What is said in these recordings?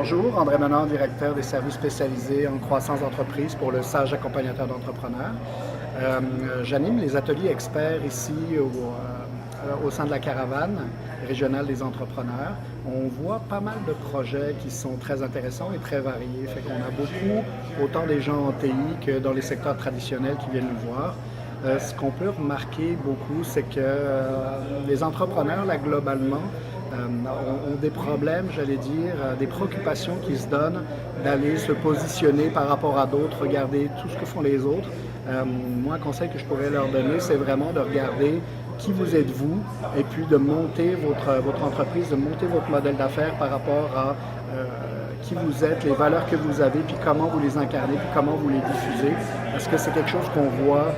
Bonjour, André Menard, directeur des services spécialisés en croissance d'entreprise pour le Sage accompagnateur d'entrepreneurs. J'anime les ateliers experts ici au sein de la caravane régionale des entrepreneurs. On voit pas mal de projets qui sont très intéressants et très variés. Fait qu'on a beaucoup, autant des gens en TI que dans les secteurs traditionnels qui viennent nous voir. Ce qu'on peut remarquer beaucoup, c'est que les entrepreneurs, là, globalement, ont des problèmes, j'allais dire, des préoccupations qui se donnent d'aller se positionner par rapport à d'autres, regarder tout ce que font les autres. Moi, un conseil que je pourrais leur donner, c'est vraiment de regarder qui vous êtes vous et puis de monter votre entreprise, de monter votre modèle d'affaires par rapport à qui vous êtes, les valeurs que vous avez, puis comment vous les incarnez, puis comment vous les diffusez. Parce que c'est quelque chose qu'on voit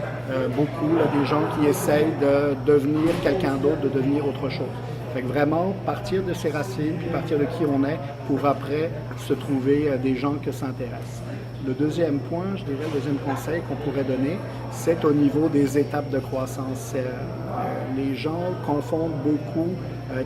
beaucoup, là, des gens qui essayent de devenir quelqu'un d'autre, de devenir autre chose. Fait que vraiment, partir de ses racines, puis partir de qui on est, pour après se trouver des gens que ça intéresse. Le deuxième point, je dirais, le deuxième conseil qu'on pourrait donner, c'est au niveau des étapes de croissance. Les gens confondent beaucoup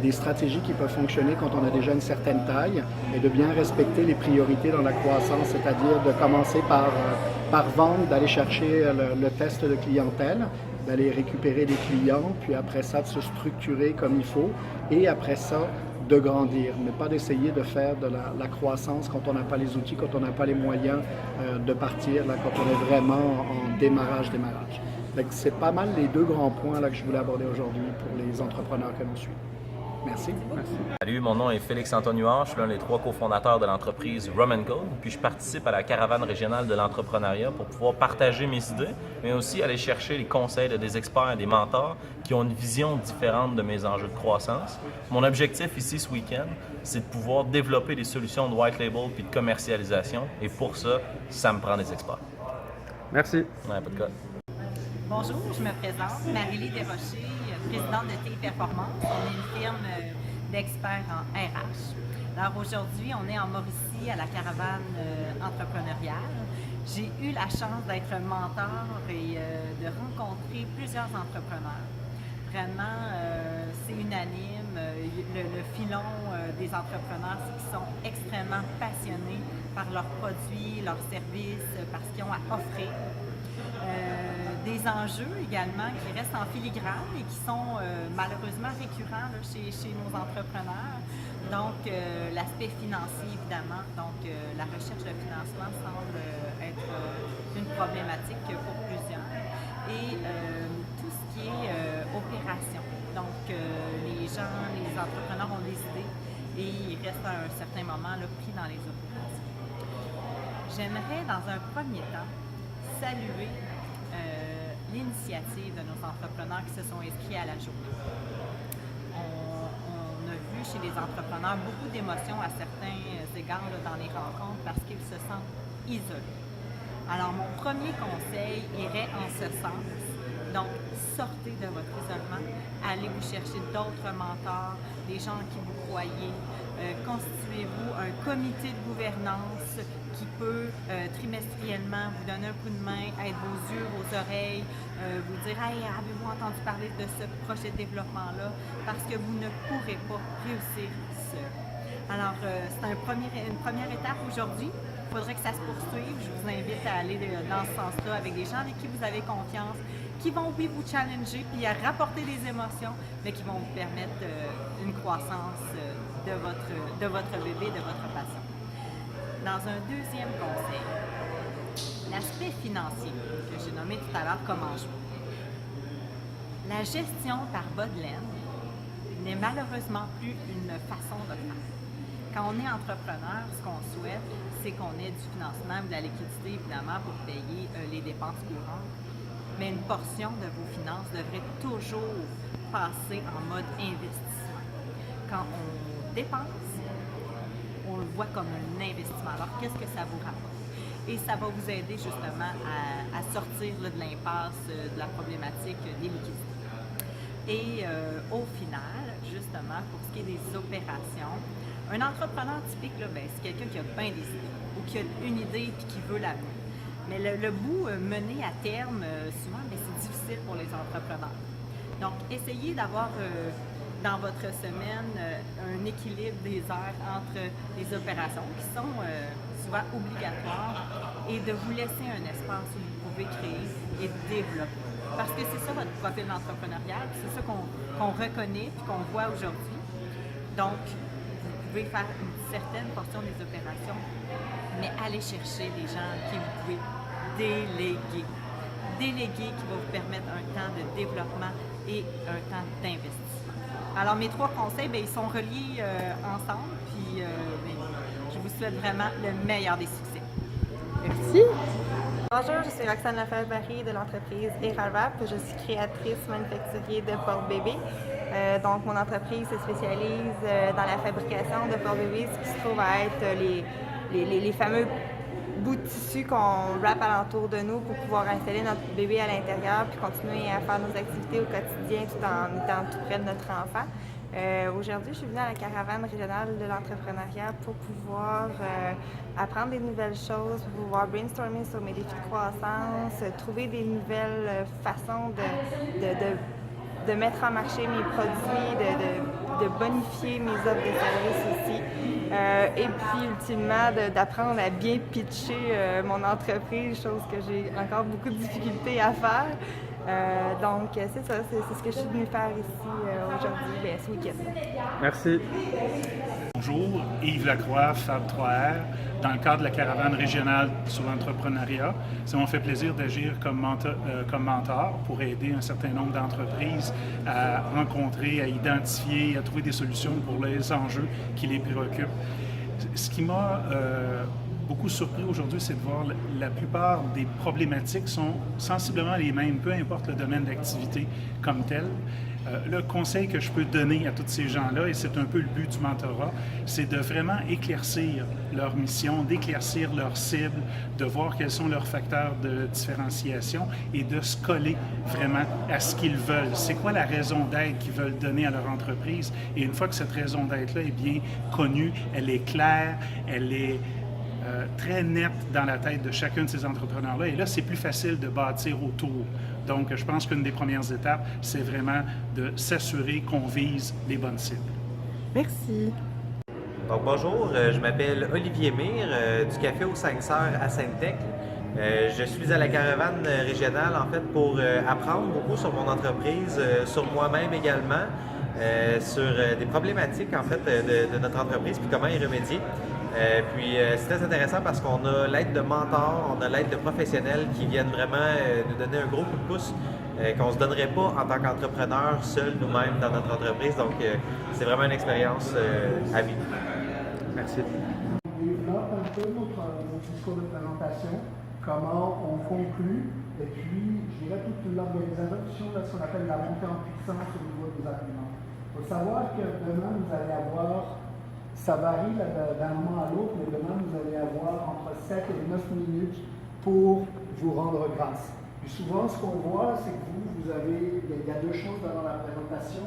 des stratégies qui peuvent fonctionner quand on a déjà une certaine taille, et de bien respecter les priorités dans la croissance, c'est-à-dire de commencer par vendre, d'aller chercher le test de clientèle, d'aller récupérer des clients, puis après ça, de se structurer comme il faut, et après ça, de grandir, mais pas d'essayer de faire de la croissance quand on n'a pas les outils, quand on n'a pas les moyens de partir, là, quand on est vraiment en démarrage. C'est pas mal les deux grands points là, que je voulais aborder aujourd'hui pour les entrepreneurs que nous suivons. Merci. Salut, mon nom est Félix-Antoine Huard, je suis l'un des 3 cofondateurs de l'entreprise Rum & Code, puis je participe à la caravane régionale de l'entrepreneuriat pour pouvoir partager mes idées, mais aussi aller chercher les conseils de des experts et des mentors qui ont une vision différente de mes enjeux de croissance. Mon objectif ici ce week-end, c'est de pouvoir développer des solutions de white label puis de commercialisation, et pour ça, ça me prend des experts. Merci. Ouais, pas de cas. Bonjour, je me présente, Marie-Lie Desrochers, présidente de TI Performance. On est une firme d'experts en RH. Alors aujourd'hui, on est en Mauricie à la caravane entrepreneuriale. J'ai eu la chance d'être mentor et de rencontrer plusieurs entrepreneurs. Vraiment, c'est unanime. Le filon des entrepreneurs, c'est qu'ils sont extrêmement passionnés par leurs produits, leurs services, par ce qu'ils ont à offrir. Des enjeux également qui restent en filigrane et qui sont malheureusement récurrents là, chez nos entrepreneurs. Donc, l'aspect financier, évidemment. Donc, la recherche de financement semble être une problématique pour plusieurs. Et tout ce qui est opération. Donc, les gens, les entrepreneurs ont des idées et ils restent à un certain moment là, pris dans les opérations. J'aimerais, dans un premier temps, saluer l'initiative de nos entrepreneurs qui se sont inscrits à la journée. On a vu chez les entrepreneurs beaucoup d'émotions à certains égards là, dans les rencontres parce qu'ils se sentent isolés. Alors, mon premier conseil irait en ce sens. Donc, sortez de votre isolement, allez vous chercher d'autres mentors, des gens en qui vous croyez. Constituez-vous un comité de gouvernance qui peut trimestriellement vous donner un coup de main, être vos yeux, vos oreilles, vous dire « Hey, avez-vous entendu parler de ce projet de développement-là? » Parce que vous ne pourrez pas réussir seul. Alors, c'est une première étape aujourd'hui. Il faudrait que ça se poursuive. Je vous invite à aller dans ce sens-là avec des gens avec qui vous avez confiance, qui vont, oui, vous challenger puis à rapporter des émotions, mais qui vont vous permettre une croissance de votre bébé, de votre passion. Dans un deuxième conseil, l'aspect financier que j'ai nommé tout à l'heure comment jouer. La gestion par bas de laine n'est malheureusement plus une façon de faire. Quand on est entrepreneur, ce qu'on souhaite, c'est qu'on ait du financement ou de la liquidité, évidemment, pour payer les dépenses courantes. Mais une portion de vos finances devrait toujours passer en mode investissement. Quand on dépense, on le voit comme un investissement. Alors, qu'est-ce que ça vous rapporte? Et ça va vous aider justement à sortir là, de l'impasse, de la problématique des liquidités. Et au final, justement, pour ce qui est des opérations, un entrepreneur typique, là, ben, c'est quelqu'un qui a bien des idées ou qui a une idée et qui veut la mener. Mais le bout mené à terme, souvent, ben, c'est difficile pour les entrepreneurs. Donc, essayez d'avoir dans votre semaine un équilibre des heures entre les opérations qui sont souvent obligatoires et de vous laisser un espace où vous pouvez créer et développer. Parce que c'est ça votre profil d'entrepreneurial, c'est ça qu'on reconnaît et qu'on voit aujourd'hui. Donc, vous pouvez faire une certaine portion des opérations, mais aller chercher des gens qui vous pouvez déléguer. Déléguer qui va vous permettre un temps de développement et un temps d'investissement. Alors, mes 3 conseils, bien, ils sont reliés ensemble, puis je vous souhaite vraiment le meilleur des succès. Merci. Bonjour, je suis Roxane Lefebvre-Barry de l'entreprise Eralwrap. Je suis créatrice manufacturier de porte-bébés. Donc, mon entreprise se spécialise dans la fabrication de porte-bébés, ce qui se trouve à être les fameux bouts de tissu qu'on wrap alentour de nous pour pouvoir installer notre bébé à l'intérieur puis continuer à faire nos activités au quotidien tout en étant tout près de notre enfant. Aujourd'hui, je suis venue à la caravane régionale de l'entrepreneuriat pour pouvoir apprendre des nouvelles choses, pour pouvoir brainstormer sur mes défis de croissance, trouver des nouvelles façons de mettre en marché mes produits, de bonifier mes offres de services aussi. Et puis, ultimement, d'apprendre à bien pitcher mon entreprise, chose que j'ai encore beaucoup de difficultés à faire. Donc, c'est ça, c'est ce que je suis venue faire ici aujourd'hui, ce week-end. Merci. Bonjour, Yves Lacroix, Fab 3R. Dans le cadre de la caravane régionale sur l'entrepreneuriat, ça m'a fait plaisir d'agir comme mentor pour aider un certain nombre d'entreprises à rencontrer, à identifier, à trouver des solutions pour les enjeux qui les préoccupent. Ce qui m'a beaucoup surpris aujourd'hui, c'est de voir la plupart des problématiques sont sensiblement les mêmes, peu importe le domaine d'activité comme tel. Le conseil que je peux donner à tous ces gens-là, et c'est un peu le but du mentorat, c'est de vraiment éclaircir leur mission, d'éclaircir leur cible, de voir quels sont leurs facteurs de différenciation et de se coller vraiment à ce qu'ils veulent. C'est quoi la raison d'être qu'ils veulent donner à leur entreprise? Et une fois que cette raison d'être-là est bien connue, elle est claire, elle est très nette dans la tête de chacun de ces entrepreneurs-là. Et là, c'est plus facile de bâtir autour. Donc, je pense qu'une des premières étapes, c'est vraiment de s'assurer qu'on vise les bonnes cibles. Merci. Donc, bonjour, je m'appelle Olivier Mire du Café aux 5 Sœurs à Sainte-Thècle. Je suis à la caravane régionale, en fait, pour apprendre beaucoup sur mon entreprise, sur moi-même également, sur des problématiques, en fait, de notre entreprise, puis comment y remédier. Puis c'est très intéressant parce qu'on a l'aide de mentors, on a l'aide de professionnels qui viennent vraiment nous donner un gros coup de pouce qu'on ne se donnerait pas en tant qu'entrepreneur seul nous-mêmes dans notre entreprise. Donc c'est vraiment une expérience à vivre. Merci. On développe un peu notre discours de présentation, comment on conclut, et puis je dirais toute l'organisation de ce qu'on appelle la montée en puissance au niveau des arguments. Il faut savoir que demain vous allez avoir, ça varie d'un moment à l'autre, mais demain vous allez avoir entre 7 et 9 minutes pour vous rendre grâce. Puis souvent ce qu'on voit, c'est que il y a 2 choses dans la présentation.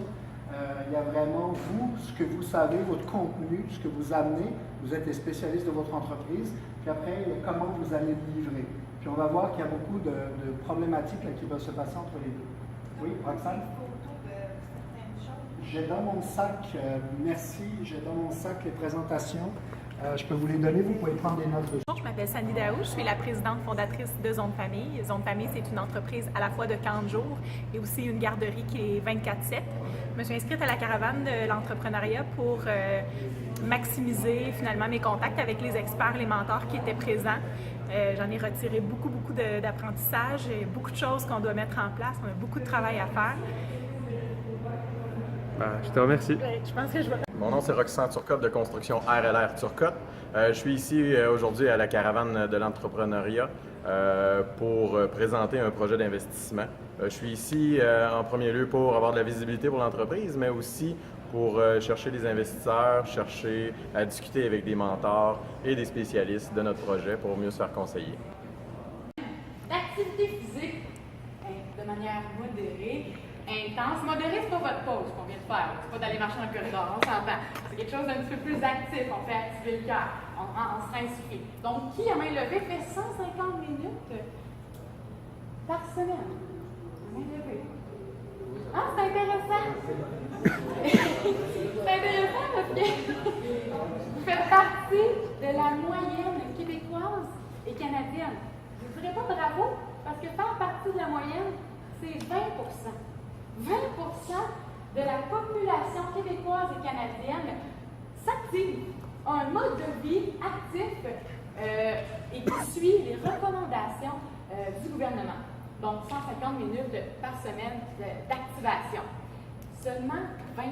Il y a vraiment vous, ce que vous savez, votre contenu, ce que vous amenez, vous êtes les spécialistes de votre entreprise, puis après, comment vous allez livrer. Puis on va voir qu'il y a beaucoup de problématiques là, qui peuvent se passer entre les deux. Oui, Roxane? J'ai dans mon sac, merci, j'ai dans mon sac les présentations. Je peux vous les donner, vous pouvez prendre des notes dessus. Je m'appelle Sandy Daou, je suis la présidente fondatrice de Zone Famille. Zone Famille, c'est une entreprise à la fois de 40 jours et aussi une garderie qui est 24/7. Je me suis inscrite à la caravane de l'entrepreneuriat pour maximiser finalement mes contacts avec les experts, les mentors qui étaient présents. J'en ai retiré beaucoup d'apprentissage et beaucoup de choses qu'on doit mettre en place. On a beaucoup de travail à faire. Je te remercie. Je pense que je vais... Mon nom, c'est Roxane Turcotte de Construction RLR Turcotte. Je suis ici aujourd'hui à la caravane de l'entrepreneuriat pour présenter un projet d'investissement. Je suis ici en premier lieu pour avoir de la visibilité pour l'entreprise, mais aussi pour chercher des investisseurs, chercher à discuter avec des mentors et des spécialistes de notre projet pour mieux se faire conseiller. L'activité physique de manière modérée, intense. Modéré, c'est pas votre pause qu'on vient de faire. C'est pas d'aller marcher dans le corridor, on s'entend. C'est quelque chose d'un petit peu plus actif. On fait activer le cœur. On s'insuffle. Donc, qui à main levée fait 150 minutes par semaine? Main levée. Ah, c'est intéressant! C'est intéressant parce que vous faites partie de la moyenne québécoise et canadienne. Je ne dirais pas bravo, parce que faire partie de la moyenne, c'est 20 20 de la population québécoise et canadienne s'active, a un mode de vie actif et qui suit les recommandations du gouvernement. Donc, 150 minutes par semaine d'activation. Seulement 20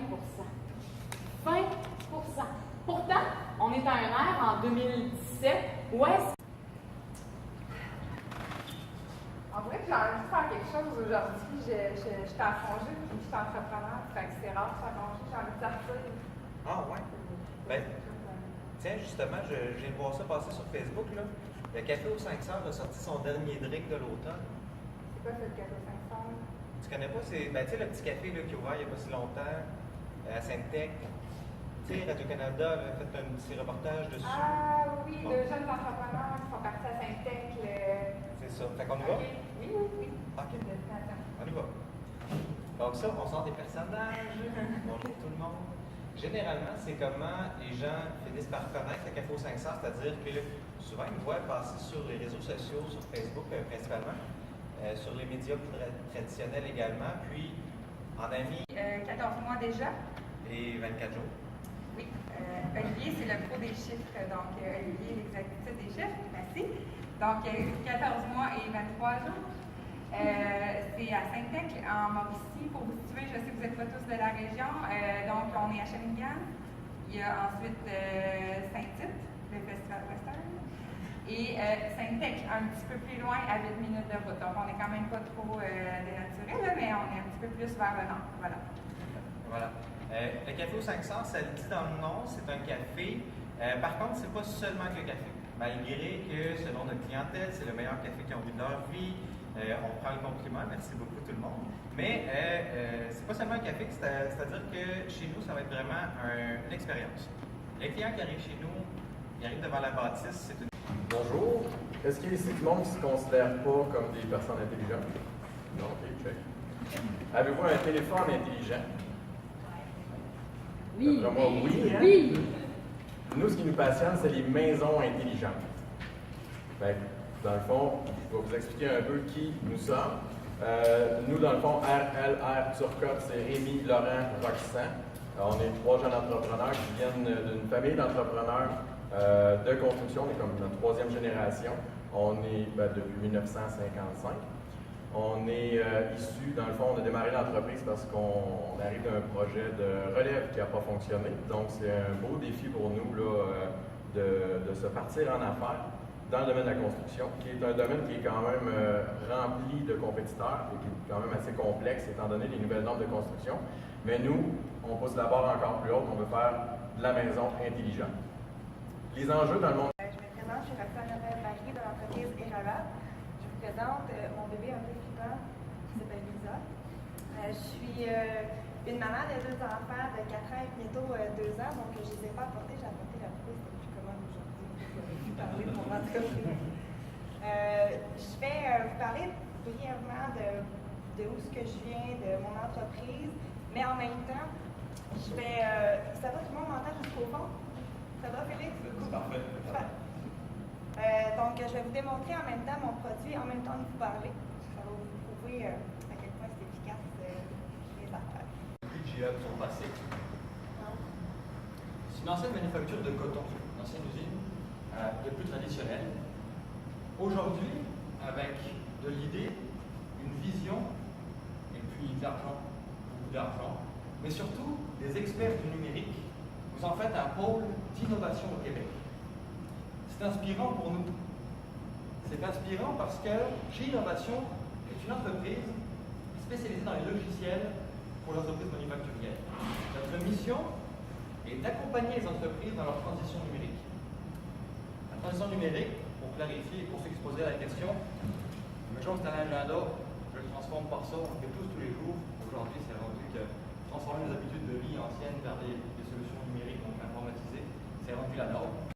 20 Pourtant, on est à un ère en 2017 où est-ce... En vrai, j'ai envie de faire quelque chose aujourd'hui. Je suis en congé, puis je suis entrepreneur. Fait que c'est rare de faire congé, j'ai envie de sortir. Ah ouais? Ben, tiens, justement, je viens de voir ça passer sur Facebook, là. Le Café aux 5 Sœurs a sorti son dernier drink de l'automne. C'est quoi ce café 500? Tu connais pas? C'est, ben, tu sais, le petit café là, qui est ouvert il n'y a pas si longtemps, à Sainte-Tech. Tu sais, Radio-Canada avait fait un petit reportage dessus. Ah oui, bon. De jeunes entrepreneurs qui sont partis à Sainte-Tech. C'est ça. Fait qu'on y va? Okay. Oui. OK. On y va. Donc ça, on sort des personnages. Bonjour tout le monde. Généralement, c'est comment les gens finissent par connaître le Café aux 500, c'est-à-dire que souvent, ils me voient passer sur les réseaux sociaux, sur Facebook principalement, sur les médias traditionnels également, puis en ami. 14 mois déjà. Et 24 jours. Oui. Olivier, c'est le pro des chiffres, donc Olivier, l'exactitude des chiffres, merci. Donc, 14 mois et 23 jours. C'est à Sainte-Tech, en Mauricie. Pour vous situer, je sais que vous n'êtes pas tous de la région. Donc, on est à Shawinigan. Il y a ensuite Saint-Tite, le festival western. Et Sainte-Tech, un petit peu plus loin, à 8 minutes de route. Donc, on n'est quand même pas trop dénaturé, là, mais on est un petit peu plus vers le nord. Voilà. Le Café aux 500, ça le dit dans le nom, c'est un café. Par contre, c'est pas seulement que le café. Malgré que, selon notre clientèle, c'est le meilleur café qu'ils ont vu de leur vie. On prend le compliment, merci beaucoup tout le monde. Mais c'est pas seulement un café, c'est-à-dire que chez nous, ça va être vraiment une expérience. Les clients qui arrivent chez nous, ils arrivent devant la bâtisse, c'est une... Bonjour. Est-ce qu'il y a ici du monde qui ne se considère pas comme des personnes intelligentes? Non, ok, check. Avez-vous un téléphone intelligent? Oui. D'après moi, oui. Hein? Oui. Nous, ce qui nous passionne, c'est les maisons intelligentes. Fait que, dans le fond, je vais vous expliquer un peu qui nous sommes. Nous, dans le fond, RLR Turcotte, c'est Rémi, Laurent, Roxane. On est 3 jeunes entrepreneurs qui viennent d'une famille d'entrepreneurs de construction. On est comme notre 3e génération. On est depuis 1955. On est issu, dans le fond, on a démarré l'entreprise parce qu'on arrive d'un projet de relève qui n'a pas fonctionné. Donc, c'est un beau défi pour nous là, de se partir en affaires dans le domaine de la construction, qui est un domaine qui est quand même rempli de compétiteurs et qui est quand même assez complexe étant donné les nouvelles normes de construction. Mais nous, on pousse la barre encore plus haute, on veut faire de la maison intelligente. Les enjeux dans le monde. Je me présente, je suis Roxane Barry de l'entreprise Eravat. Je vous présente mon bébé un peu flippant qui s'appelle Lisa. Je suis une maman de 2 enfants de 4 ans et bientôt 2 ans, donc je ne les ai pas apportés, j'ai apporté la poupée, c'était plus commode aujourd'hui. Vous avez pu parler de mon entreprise. Je vais vous parler brièvement de où ce que je viens, de mon entreprise, mais en même temps, je vais. Ça va, tout le monde m'entend jusqu'au fond? Ça va, Félix? Parfait. Donc, je vais vous démontrer en même temps mon produit, en même temps de vous parler. Ça va vous prouver à quel point c'est efficace les affaires. IGA de son passé. C'est une ancienne manufacture de coton, une ancienne usine, de plus traditionnelle. Aujourd'hui, avec de l'idée, une vision, et puis de l'argent, beaucoup d'argent, mais surtout des experts du numérique, vous en faites un pôle d'innovation au Québec. C'est inspirant pour nous. C'est inspirant parce que G-Innovation est une entreprise spécialisée dans les logiciels pour les entreprises manufacturières. Notre mission est d'accompagner les entreprises dans leur transition numérique. La transition numérique, pour clarifier et pour s'exposer à la question, imaginons que c'est un agenda, je le transforme par ça, on le fait tous les jours. Aujourd'hui, c'est rendu que transformer nos habitudes de vie anciennes vers des solutions numériques, donc informatisées, c'est rendu la norme.